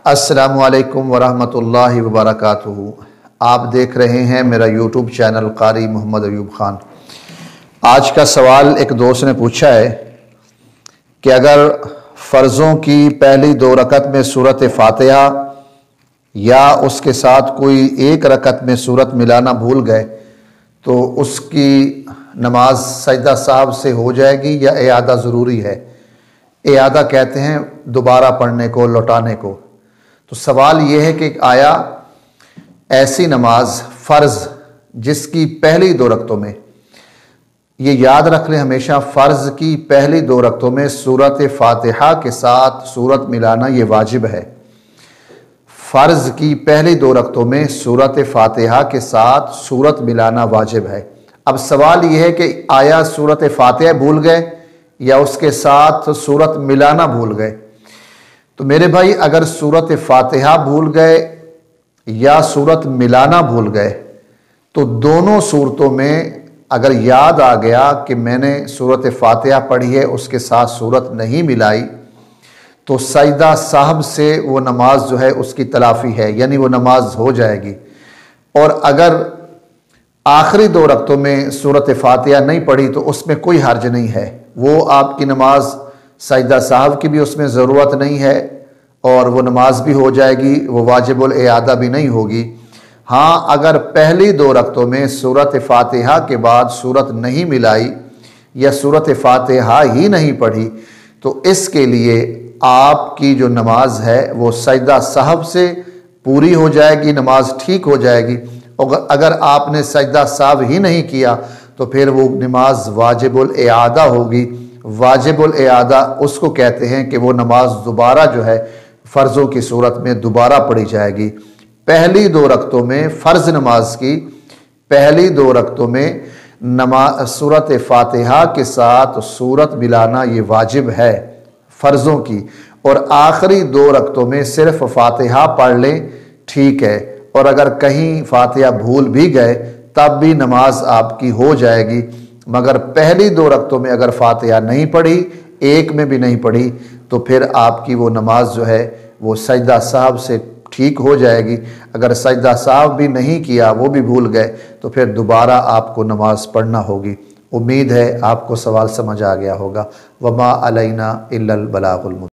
अस्सलामुअलैकुम वरहमतुल्लाहि वबरकातुहू। आप देख रहे हैं मेरा यूट्यूब चैनल कारी मोहम्मद अयूब ख़ान। आज का सवाल एक दोस्त ने पूछा है कि अगर फ़र्ज़ों की पहली 2 रकत में सूरत फ़ातिहा या उसके साथ कोई एक रकत में सूरत मिलाना भूल गए तो उसकी नमाज सजदा साहब से हो जाएगी या इआदा ज़रूरी है। इआदा कहते हैं दोबारा पढ़ने को, लौटाने को। तो सवाल यह है कि आया ऐसी नमाज फ़र्ज़ जिसकी पहली 2 रकतों में, ये याद रख लें हमेशा, फ़र्ज़ की पहली 2 रकतों में सूरत फ़ातिहा के साथ सूरत मिलाना ये वाजिब है। फ़र्ज़ की पहली 2 रकतों में सूरत फ़ातिहा के साथ सूरत मिलाना वाजिब है। अब सवाल यह है कि आया सूरत फ़ातिहा भूल गए या उसके साथ सूरत मिलाना भूल गए। तो मेरे भाई, अगर सूरत फ़ातिहा भूल गए या सूरत मिलाना भूल गए तो दोनों सूरतों में अगर याद आ गया कि मैंने सूरत फ़ातिहा पढ़ी है, उसके साथ सूरत नहीं मिलाई, तो सजदा साहब से वो नमाज जो है उसकी तलाफ़ी है, यानी वो नमाज हो जाएगी। और अगर आखिरी 2 रकतों में सूरत फ़ातिहा नहीं पढ़ी तो उसमें कोई हर्ज नहीं है, वो आपकी नमाज सजदा साहब की भी उसमें ज़रूरत नहीं है और वो नमाज भी हो जाएगी, वो वाजिबुल इआदा भी नहीं होगी। हाँ, अगर पहली 2 रकतों में सूरत फ़ातिहा के बाद सूरत नहीं मिलाई या सूरत फ़ातिहा ही नहीं पढ़ी तो इसके लिए आपकी जो नमाज है वो सजदा साहब से पूरी हो जाएगी, नमाज ठीक हो जाएगी। और अगर आपने सजदा साहब ही नहीं किया तो फिर वो नमाज वाजिबुल इआदा होगी। वाजिबुल इआदा उसको कहते हैं कि वो नमाज दोबारा जो है फ़र्ज़ों की सूरत में दोबारा पढ़ी जाएगी। पहली 2 रकतों में फ़र्ज़ नमाज की पहली 2 रकतों में नमाज सूरत फ़ातिहा के साथ सूरत मिलाना ये वाजिब है फ़र्ज़ों की, और आखिरी 2 रकतों में सिर्फ फ़ातिहा पढ़ लें, ठीक है। और अगर कहीं फ़ातिहा भूल भी गए तब भी नमाज आपकी हो जाएगी। मगर पहली 2 रकतों में अगर फ़ातिहा नहीं पढ़ी, एक में भी नहीं पढ़ी, तो फिर आपकी वो नमाज जो है वो सजदा साहब से ठीक हो जाएगी। अगर सजदा साहब भी नहीं किया, वो भी भूल गए, तो फिर दोबारा आपको नमाज पढ़ना होगी। उम्मीद है आपको सवाल समझ आ गया होगा। वमा अलैना इल्लल बलागुल मुबीन।